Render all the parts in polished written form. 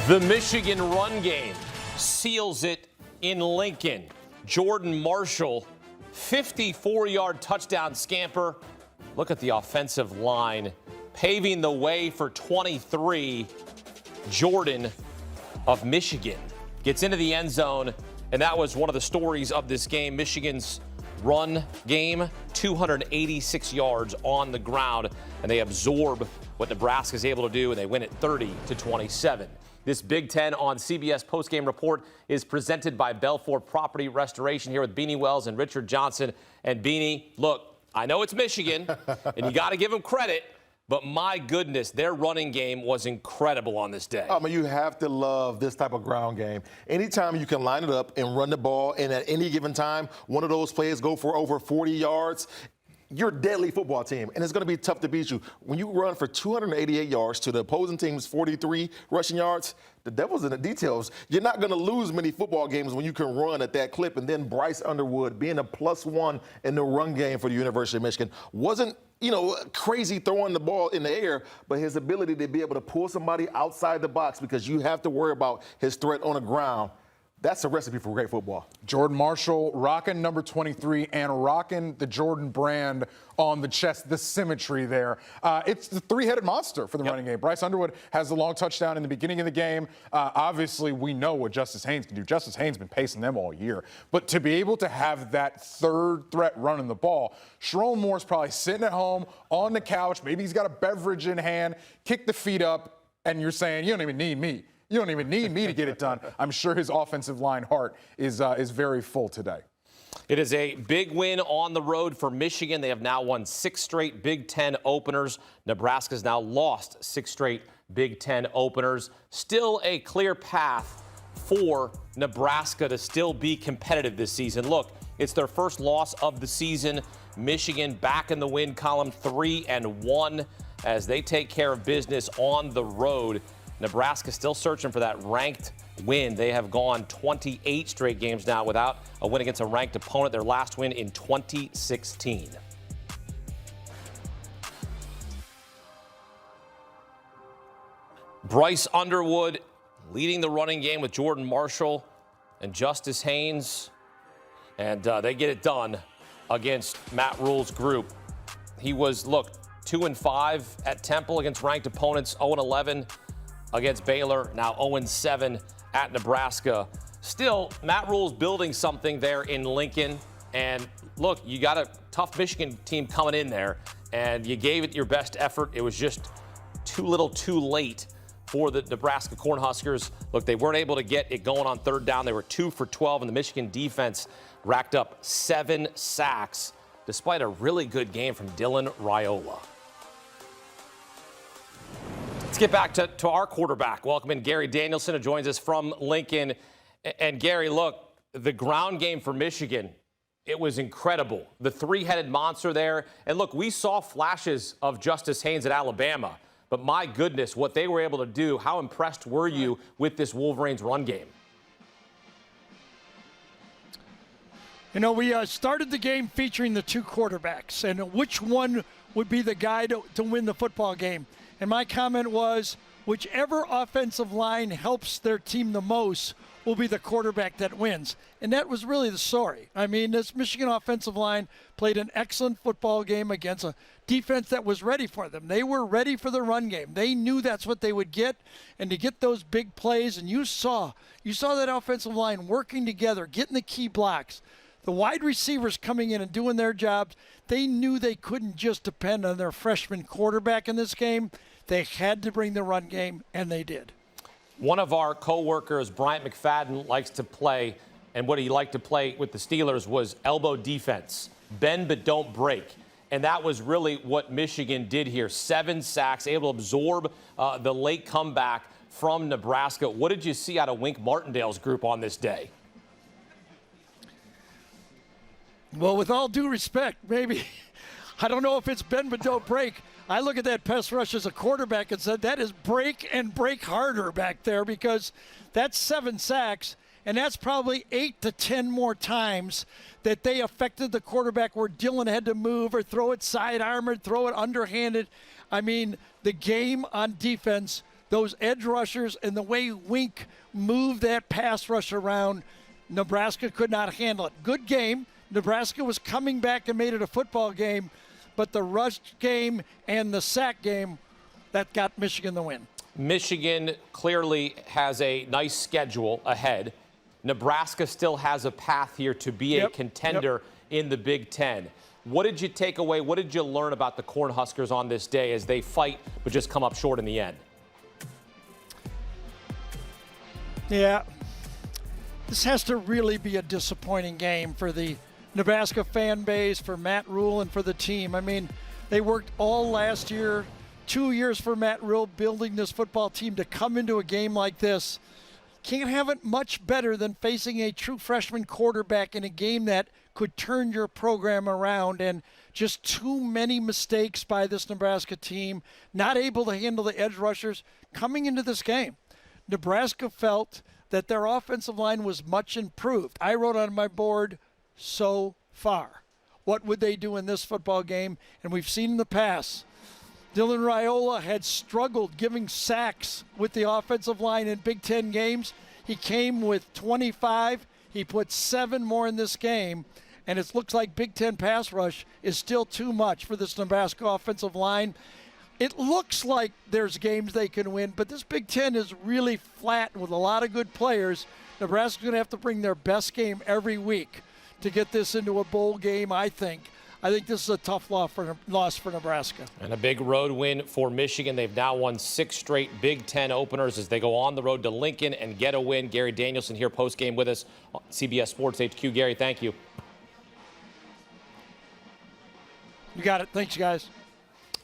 The Michigan run game seals it in Lincoln. Jordan Marshall, 54-yard touchdown scamper. Look at the offensive line paving the way for 23. Jordan of Michigan gets into the end zone, and that was one of the stories of this game. Michigan's run game, 286 yards on the ground, and they absorb what Nebraska's able to do, and they win it 30-27. This Big Ten on CBS postgame report is presented by Belfort Property Restoration, here with Beanie Wells and Richard Johnson. And Beanie, look, I know it's Michigan, and you got to give them credit, but my goodness, their running game was incredible on this day. I mean, you have to love this type of ground game. Anytime you can line it up and run the ball, and at any given time, one of those plays go for over 40 yards, you're a deadly football team, and it's going to be tough to beat you. When you run for 288 yards to the opposing team's 43 rushing yards, the devil's in the details. You're not going to lose many football games when you can run at that clip. And then Bryce Underwood being a +1 in the run game for the University of Michigan wasn't, crazy throwing the ball in the air, but his ability to be able to pull somebody outside the box, because you have to worry about his threat on the ground. That's a recipe for great football. Jordan Marshall rocking number 23 and rocking the Jordan brand on the chest, the symmetry there. It's the three-headed monster for the running game. Bryce Underwood has the long touchdown in the beginning of the game. Obviously, we know what Justice Haynes can do. Justice Haynes has been pacing them all year. But to be able to have that third threat running the ball, Sharon Moore's probably sitting at home on the couch. Maybe he's got a beverage in hand, kick the feet up, and you're saying, you don't even need me. You don't even need me to get it done. I'm sure his offensive line heart is very full today. It is a big win on the road for Michigan. They have now won 6 straight Big Ten openers. Nebraska's now lost 6 straight Big Ten openers. Still a clear path for Nebraska to still be competitive this season. Look, it's their first loss of the season. Michigan back in the win column, 3-1 as they take care of business on the road. Nebraska still searching for that ranked win. They have gone 28 straight games now without a win against a ranked opponent. Their last win in 2016. Bryce Underwood leading the running game with Jordan Marshall and Justice Haynes. And they get it done against Matt Rule's group. He was, 2-5 at Temple against ranked opponents, 0-11 against Baylor, now 0-7 at Nebraska. Still, Matt Rule's building something there in Lincoln. And look, you got a tough Michigan team coming in there, and you gave it your best effort. It was just too little too late for the Nebraska Cornhuskers. Look, they weren't able to get it going on third down. They were 2 for 12, and the Michigan defense racked up 7 sacks, despite a really good game from Dylan Raiola. Let's get back to our quarterback. Welcome in Gary Danielson, who joins us from Lincoln. And Gary, look, the ground game for Michigan, it was incredible. The three-headed monster there. And look, we saw flashes of Justice Haynes at Alabama. But my goodness, what they were able to do, how impressed were you with this Wolverines run game? We started the game featuring the 2 quarterbacks and which one would be the guy to win the football game. And my comment was, whichever offensive line helps their team the most will be the quarterback that wins. And that was really the story. I mean, this Michigan offensive line played an excellent football game against a defense that was ready for them. They were ready for the run game. They knew that's what they would get, and to get those big plays, and you saw that offensive line working together, getting the key blocks. The wide receivers coming in and doing their jobs. They knew they couldn't just depend on their freshman quarterback in this game. They had to bring the run game, and they did. One of our co-workers, Bryant McFadden, likes to play, and what he liked to play with the Steelers was elbow defense. Bend but don't break. And that was really what Michigan did here. 7 sacks, able to absorb the late comeback from Nebraska. What did you see out of Wink Martindale's group on this day? Well, with all due respect, maybe, I don't know if it's bend but don't break. I look at that pass rush as a quarterback and said that is break and break harder back there, because that's 7 sacks, and that's probably 8 to 10 more times that they affected the quarterback where Dylan had to move or throw it sidearm or throw it underhanded. I mean, the game on defense those edge rushers and the way Wink moved that pass rush around, Nebraska could not handle it. Good game. Nebraska was coming back and made it a football game, but the rush game and the sack game, that got Michigan the win. Michigan clearly has a nice schedule ahead. Nebraska still has a path here to be a contender in the Big Ten. What did you take away? What did you learn about the Cornhuskers on this day as they fight but just come up short in the end? Yeah, this has to really be a disappointing game for the Nebraska fan base, for Matt Rule, and for the team. I mean, they worked all last year, 2 years for Matt Rule, building this football team to come into a game like this. Can't have it much better than facing a true freshman quarterback in a game that could turn your program around, and just too many mistakes by this Nebraska team, not able to handle the edge rushers coming into this game. Nebraska felt that their offensive line was much improved. I wrote on my board, so far. What would they do in this football game? And we've seen in the past, Dylan Raiola had struggled giving sacks with the offensive line in Big Ten games. He came with 25. He put 7 more in this game. And it looks like Big Ten pass rush is still too much for this Nebraska offensive line. It looks like there's games they can win, but this Big Ten is really flat with a lot of good players. Nebraska's going to have to bring their best game every week to get this into a bowl game, I think. I think this is a tough loss for Nebraska. And a big road win for Michigan. They've now won 6 straight Big Ten openers as they go on the road to Lincoln and get a win. Gary Danielson here post-game with us on CBS Sports HQ. Gary, thank you. You got it. Thanks, guys.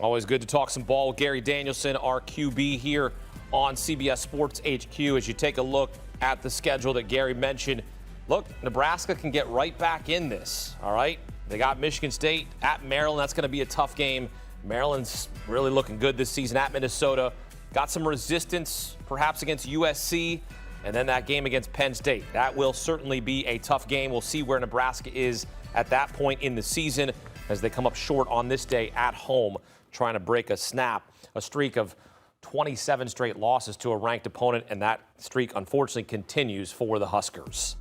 Always good to talk some ball. Gary Danielson, our QB here on CBS Sports HQ. As you take a look at the schedule that Gary mentioned, look, Nebraska can get right back in this, all right? They got Michigan State at Maryland. That's going to be a tough game. Maryland's really looking good this season at Minnesota. Got some resistance perhaps against USC, and then that game against Penn State. That will certainly be a tough game. We'll see where Nebraska is at that point in the season as they come up short on this day at home, trying to break a streak of 27 straight losses to a ranked opponent, and that streak unfortunately continues for the Huskers.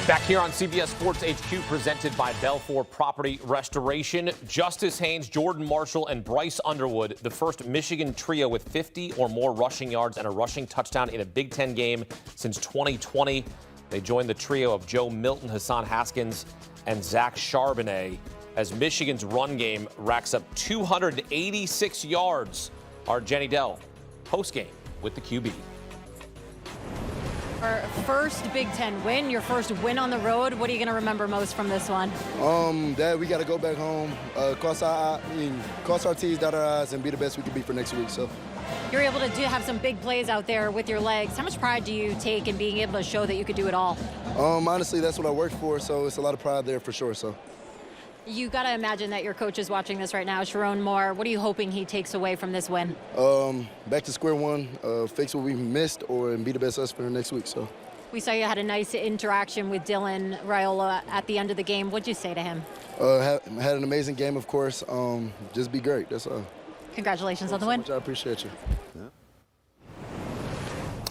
Back here on CBS Sports HQ, presented by Belfour Property Restoration. Justice Haynes, Jordan Marshall, and Bryce Underwood, the first Michigan trio with 50 or more rushing yards and a rushing touchdown in a Big Ten game since 2020. They joined the trio of Joe Milton, Hassan Haskins, and Zach Charbonnet as Michigan's run game racks up 286 yards. Our Jenny Dell, postgame with the QB. Our first Big Ten win, your first win on the road. What are you going to remember most from this one? That we got to go back home, cross our T's, dot our I's, and be the best we can be for next week. So you're able to have some big plays out there with your legs. How much pride do you take in being able to show that you could do it all? Honestly, that's what I worked for, so it's a lot of pride there for sure. So you got to imagine that your coach is watching this right now, Sharon Moore. What are you hoping he takes away from this win? Back to square one, fix what we missed, and be the best us for the next week. So we saw you had a nice interaction with Dylan Raiola at the end of the game. What'd you say to him? Had an amazing game, of course. Just be great. That's all. Congratulations on the win. Much, I appreciate you. Yeah.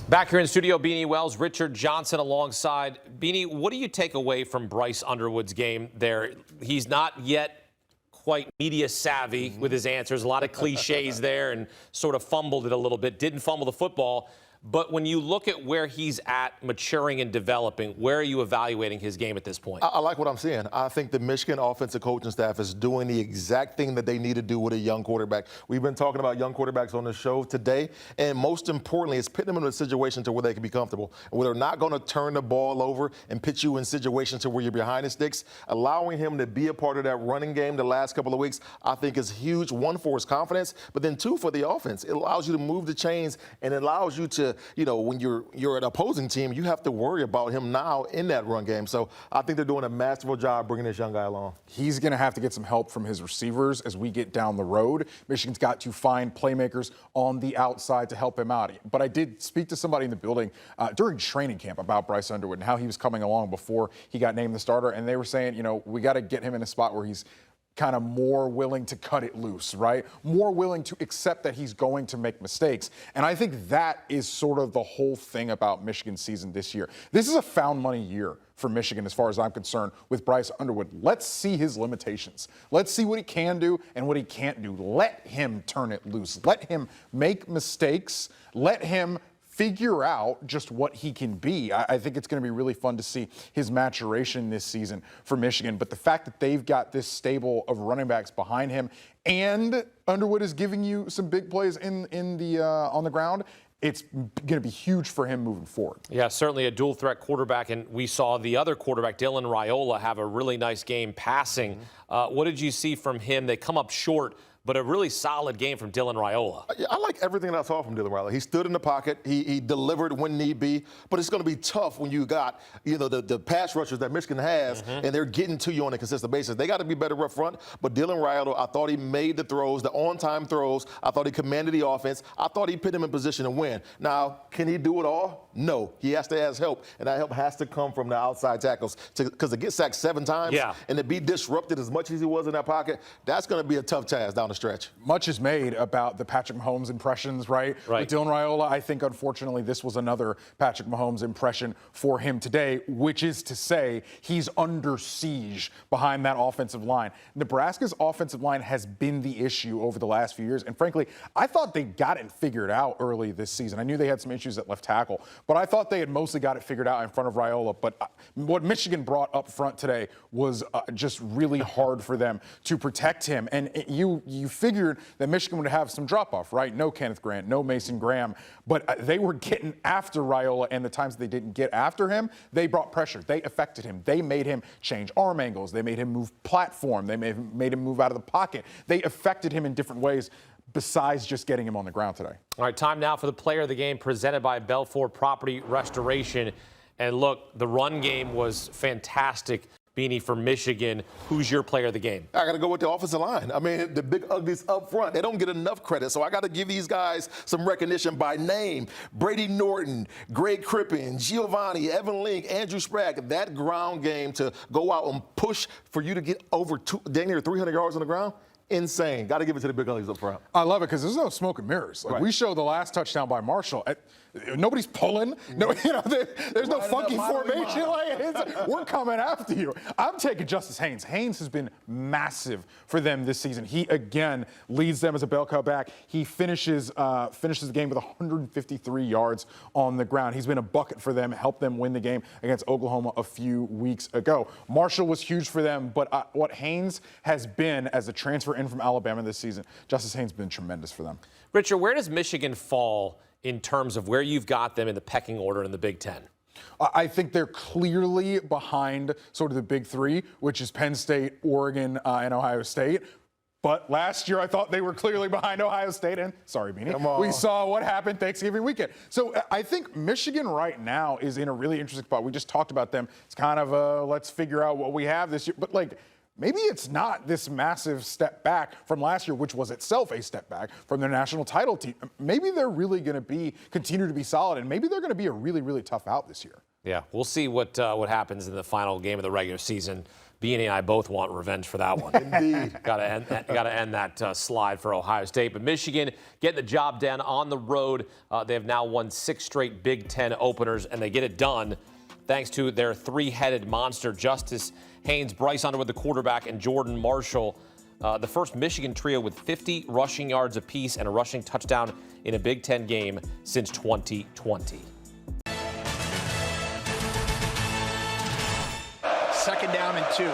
Back here in the studio, Beanie Wells, Richard Johnson alongside. Beanie, what do you take away from Bryce Underwood's game there? He's not yet quite media savvy with his answers. A lot of cliches there and sort of fumbled it a little bit. Didn't fumble the football. But when you look at where he's at maturing and developing, where are you evaluating his game at this point? I like what I'm seeing. I think the Michigan offensive coaching staff is doing the exact thing that they need to do with a young quarterback. We've been talking about young quarterbacks on the show today, and most importantly, it's putting them in a situation to where they can be comfortable, where they're not going to turn the ball over and put you in situations to where you're behind the sticks. Allowing him to be a part of that running game the last couple of weeks, I think is huge. One, for his confidence, but then two, for the offense. It allows you to move the chains, and it allows you to, when you're an opposing team, you have to worry about him now in that run game. So I think they're doing a masterful job bringing this young guy along. He's going to have to get some help from his receivers as we get down the road. Michigan's got to find playmakers on the outside to help him out. But I did speak to somebody in the building during training camp about Bryce Underwood and how he was coming along before he got named the starter. And they were saying, we got to get him in a spot where he's kind of more willing to cut it loose, right? More willing to accept that he's going to make mistakes. And I think that is sort of the whole thing about Michigan's season this year. This is a found money year for Michigan as far as I'm concerned with Bryce Underwood. Let's see his limitations. Let's see what he can do and what he can't do. Let him turn it loose. Let him make mistakes. Let him figure out just what he can be. I think it's going to be really fun to see his maturation this season for Michigan. But the fact that they've got this stable of running backs behind him and Underwood is giving you some big plays on the ground, it's going to be huge for him moving forward. Yeah, certainly a dual threat quarterback, and we saw the other quarterback, Dylan Raiola, have a really nice game passing. What did you see from him? They come up short, but a really solid game from Dylan Raiola. I like everything that I saw from Dylan Raiola. He stood in the pocket. He delivered when need be. But it's going to be tough when you got, the pass rushers that Michigan has, and they're getting to you on a consistent basis. They got to be better up front. But Dylan Raiola, I thought he made the throws, the on-time throws. I thought he commanded the offense. I thought he put him in position to win. Now, can he do it all? No. He has to ask help, and that help has to come from the outside tackles. Because to get sacked 7 times and to be disrupted as much as he was in that pocket, that's going to be a tough task down the stretch. Much is made about the Patrick Mahomes impressions, right? With Dylan Raiola, I think, unfortunately, this was another Patrick Mahomes impression for him today, which is to say he's under siege behind that offensive line. Nebraska's offensive line has been the issue over the last few years, and frankly, I thought they got it figured out early this season. I knew they had some issues at left tackle, but I thought they had mostly got it figured out in front of Raiola. But what Michigan brought up front today was just really hard for them to protect him, and you figured that Michigan would have some drop-off, right? No Kenneth Grant, no Mason Graham, but they were getting after Raiola, and the times they didn't get after him, they brought pressure. They affected him. They made him change arm angles. They made him move platform. They made him move out of the pocket. They affected him in different ways besides just getting him on the ground today. All right, time now for the player of the game presented by Belfour Property Restoration. And look, the run game was fantastic. Beanie, for Michigan, who's your player of the game? I got to go with the offensive line. I mean, the big uglies up front, they don't get enough credit. So I got to give these guys some recognition by name. Brady Norton, Greg Crippen, Giovanni, Evan Link, Andrew Sprague. That ground game to go out and push for you to get over dang near 300 yards on the ground. Insane. Got to give it to the big uglies up front. I love it because there's no smoke and mirrors. Like we show the last touchdown by Marshall. Nobody's pulling. No, there's no funky formation. We're coming after you. I'm taking Justice Haynes. Haynes has been massive for them this season. He again leads them as a bell cow back. He finishes the game with 153 yards on the ground. He's been a bucket for them, helped them win the game against Oklahoma a few weeks ago. Marshall was huge for them, but what Haynes has been as a transfer in from Alabama this season, Justice Haynes has been tremendous for them. Richard, where does Michigan fall in terms of where you've got them in the pecking order in the Big Ten? I think they're clearly behind sort of the big three, which is Penn State, Oregon, and Ohio State. But last year, I thought they were clearly behind Ohio State. And sorry, Beanie, we saw what happened Thanksgiving weekend. So I think Michigan right now is in a really interesting spot. We just talked about them. It's kind of a let's figure out what we have this year. But maybe it's not this massive step back from last year, which was itself a step back from their national title team. Maybe they're really going to continue to be solid, and maybe they're going to be a really, really tough out this year. Yeah, we'll see what happens in the final game of the regular season. Beanie and I both want revenge for that one. Indeed. Got to end that slide for Ohio State. But Michigan getting the job done on the road. They have now won 6 straight Big Ten openers, and they get it done thanks to their 3-headed monster, Justice Haynes, Bryce Underwood, the quarterback, and Jordan Marshall, the first Michigan trio with 50 rushing yards apiece and a rushing touchdown in a Big Ten game since 2020. Second down and 2.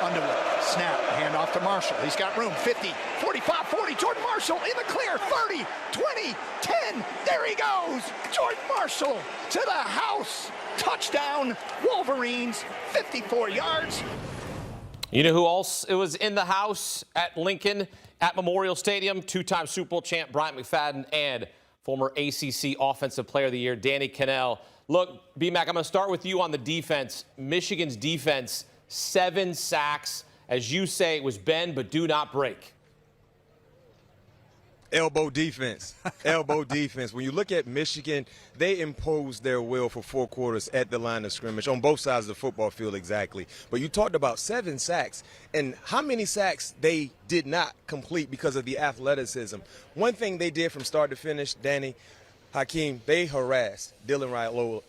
Underwood, snap, hand off to Marshall. He's got room, 50, 45, 40. Jordan Marshall in the clear, 30, 20, 10. There he goes. Jordan Marshall to the house. Touchdown, Wolverines, 54 yards. You know who else was in the house at Lincoln at Memorial Stadium? 2-time Super Bowl champ Bryant McFadden and former ACC Offensive Player of the Year Danny Kanell. Look, B-Mac, I'm going to start with you on the defense. Michigan's defense, 7 sacks. As you say, it was bend but do not break. Elbow defense. Elbow defense. When you look at Michigan, they imposed their will for 4 quarters at the line of scrimmage on both sides of the football field exactly. But you talked about 7 sacks and how many sacks they did not complete because of the athleticism. One thing they did from start to finish, Danny, Hakeem, they harassed Dylan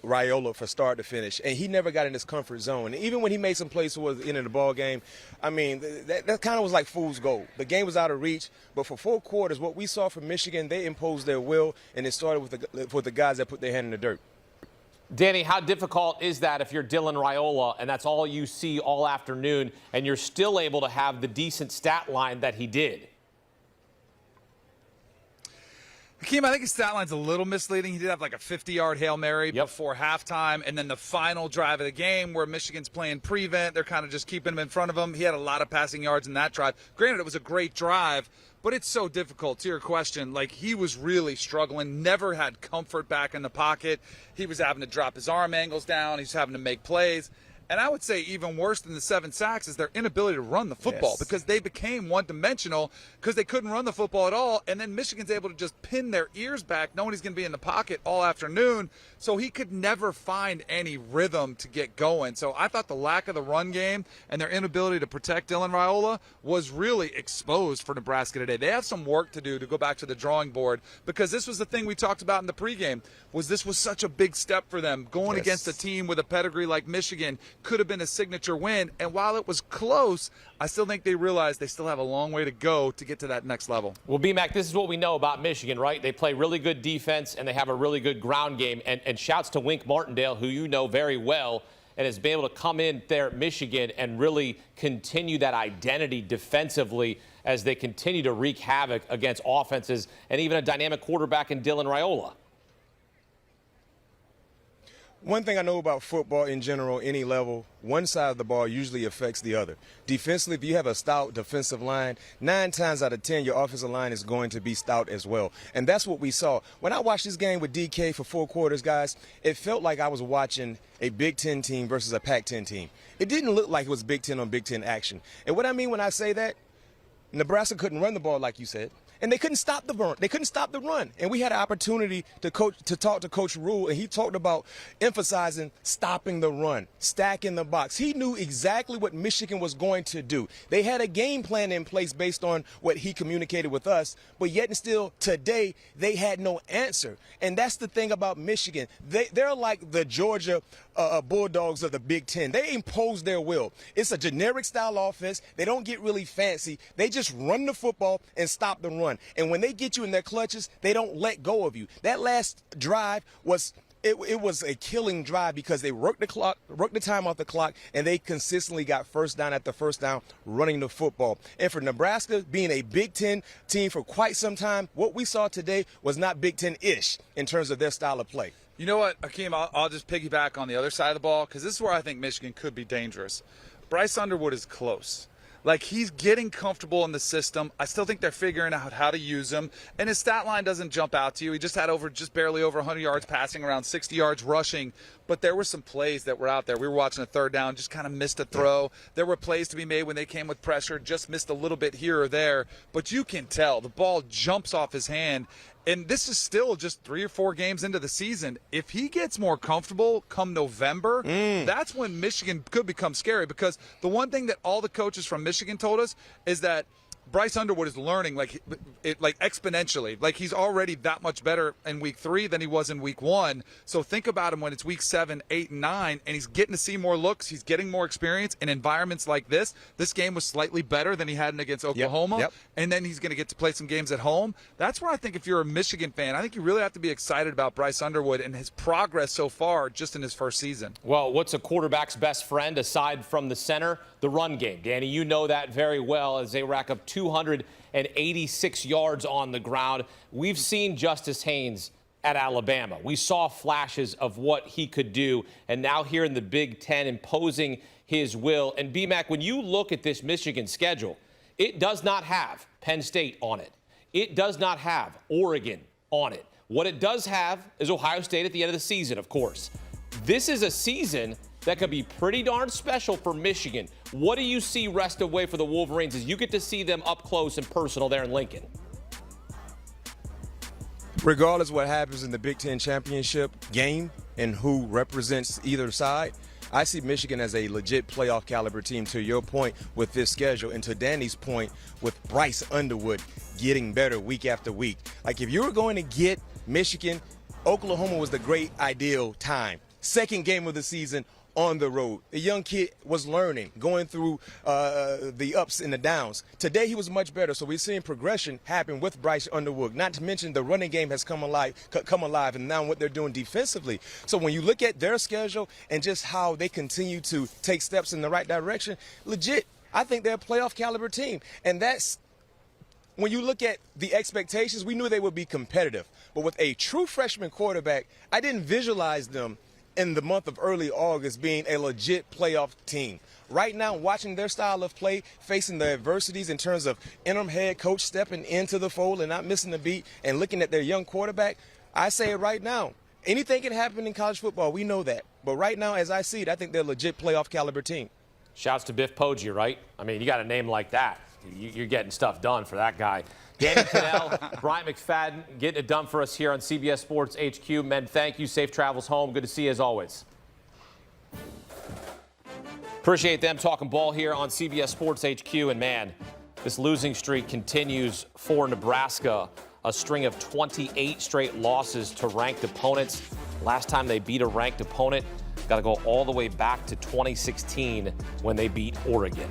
Raiola for start to finish, and he never got in his comfort zone. And even when he made some plays towards the end of the ball game, I mean, that kind of was like fool's gold. The game was out of reach, but for 4 quarters, what we saw from Michigan, they imposed their will, and it started with the guys that put their hand in the dirt. Danny, how difficult is that if you're Dylan Raiola and that's all you see all afternoon, and you're still able to have the decent stat line that he did? Hakeem, I think his stat line's a little misleading. He did have like a 50-yard Hail Mary before halftime, and then the final drive of the game where Michigan's playing prevent, they're kind of just keeping him in front of him. He had a lot of passing yards in that drive. Granted, it was a great drive, but it's so difficult. To your question, like, he was really struggling, never had comfort back in the pocket. He was having to drop his arm angles down. He's having to make plays. And I would say even worse than the 7 sacks is their inability to run the football, because they became one-dimensional because they couldn't run the football at all. And then Michigan's able to just pin their ears back, knowing he's going to be in the pocket all afternoon. So he could never find any rhythm to get going. So I thought the lack of the run game and their inability to protect Dylan Raiola was really exposed for Nebraska today. They have some work to do to go back to the drawing board, because this was the thing we talked about in the pregame, was this was such a big step for them. Going against a team with a pedigree like Michigan could have been a signature win, and while it was close, I still think they realized they still have a long way to go to get to that next level. Well, B-Mac, this is what we know about Michigan, right? They play really good defense, and they have a really good ground game. And shouts to Wink Martindale, who you know very well, and has been able to come in there at Michigan and really continue that identity defensively as they continue to wreak havoc against offenses and even a dynamic quarterback in Dylan Raiola. One thing I know about football in general, any level, one side of the ball usually affects the other. Defensively, if you have a stout defensive line, 9 times out of 10, your offensive line is going to be stout as well. And that's what we saw. When I watched this game with DK for 4 quarters, guys, it felt like I was watching a Big Ten team versus a Pac-10 team. It didn't look like it was Big Ten on Big Ten action. And what I mean when I say that, Nebraska couldn't run the ball like you said. And they couldn't stop the run. They couldn't stop the run. And we had an opportunity to talk to Coach Rule, and he talked about emphasizing stopping the run, stacking the box. He knew exactly what Michigan was going to do. They had a game plan in place based on what he communicated with us, but yet and still today they had no answer. And that's the thing about Michigan. They're like the Georgia Bulldogs of the Big Ten. They impose their will. It's a generic style offense. They don't get really fancy. They just run the football and stop the run. And when they get you in their clutches, they don't let go of you. That last drive was it was a killing drive because they worked the time off the clock, and they consistently got first down after first down running the football. And for Nebraska, being a Big Ten team for quite some time, what we saw today was not Big Ten-ish in terms of their style of play. You know what, Hakeem, I'll just piggyback on the other side of the ball, because this is where I think Michigan could be dangerous. Bryce Underwood is close. Like, he's getting comfortable in the system. I still think they're figuring out how to use him. And his stat line doesn't jump out to you. He just had just barely over 100 yards passing, around 60 yards rushing. But there were some plays that were out there. We were watching a third down, just kind of missed a throw. There were plays to be made when they came with pressure, just missed a little bit here or there. But you can tell the ball jumps off his hand. And this is still just 3 or 4 games into the season. If he gets more comfortable come November, that's when Michigan could become scary. Because the one thing that all the coaches from Michigan told us is that Bryce Underwood is learning like exponentially. Like, he's already that much better in week 3 than he was in week 1. So think about him when it's week 7, 8, and 9, and he's getting to see more looks. He's getting more experience in environments like this. This game was slightly better than he had against Oklahoma, and then he's going to get to play some games at home. That's where I think if you're a Michigan fan, I think you really have to be excited about Bryce Underwood and his progress so far just in his first season. Well, what's a quarterback's best friend aside from the center? The run game. Danny, you know that very well as they rack up 286 yards on the ground. We've seen Justice Haynes at Alabama. We saw flashes of what he could do, and now here in the Big Ten imposing his will. And B-Mac, when you look at this Michigan schedule, it does not have Penn State on it. It does not have Oregon on it. What it does have is Ohio State at the end of the season, of course. This is a season that could be pretty darn special for Michigan. What do you see rest of way for the Wolverines as you get to see them up close and personal there in Lincoln? Regardless of what happens in the Big Ten championship game and who represents either side, I see Michigan as a legit playoff caliber team, to your point, with this schedule, and to Danny's point with Bryce Underwood getting better week after week. Like, if you were going to get Michigan, Oklahoma was the great ideal time. Second game of the season on the road. The young kid was learning, going through the ups and the downs. Today he was much better, so we're seeing progression happen with Bryce Underwood. Not to mention the running game has come alive, and now what they're doing defensively. So when you look at their schedule and just how they continue to take steps in the right direction, legit, I think they're a playoff caliber team. And that's, when you look at the expectations, we knew they would be competitive. But with a true freshman quarterback, I didn't visualize them in the month of early August being a legit playoff team. Right now, watching their style of play, facing the adversities in terms of interim head coach stepping into the fold and not missing a beat, and looking at their young quarterback, I say it right now, anything can happen in college football. We know that. But right now, as I see it, I think they're a legit playoff caliber team. Shouts to Biff Poggi, right? I mean, you got a name like that. You're getting stuff done for that guy. Danny Kanell, Brian McFadden, getting it done for us here on CBS Sports HQ. Men, thank you. Safe travels home. Good to see you as always. Appreciate them talking ball here on CBS Sports HQ. And, man, this losing streak continues for Nebraska. A string of 28 straight losses to ranked opponents. Last time they beat a ranked opponent, got to go all the way back to 2016 when they beat Oregon.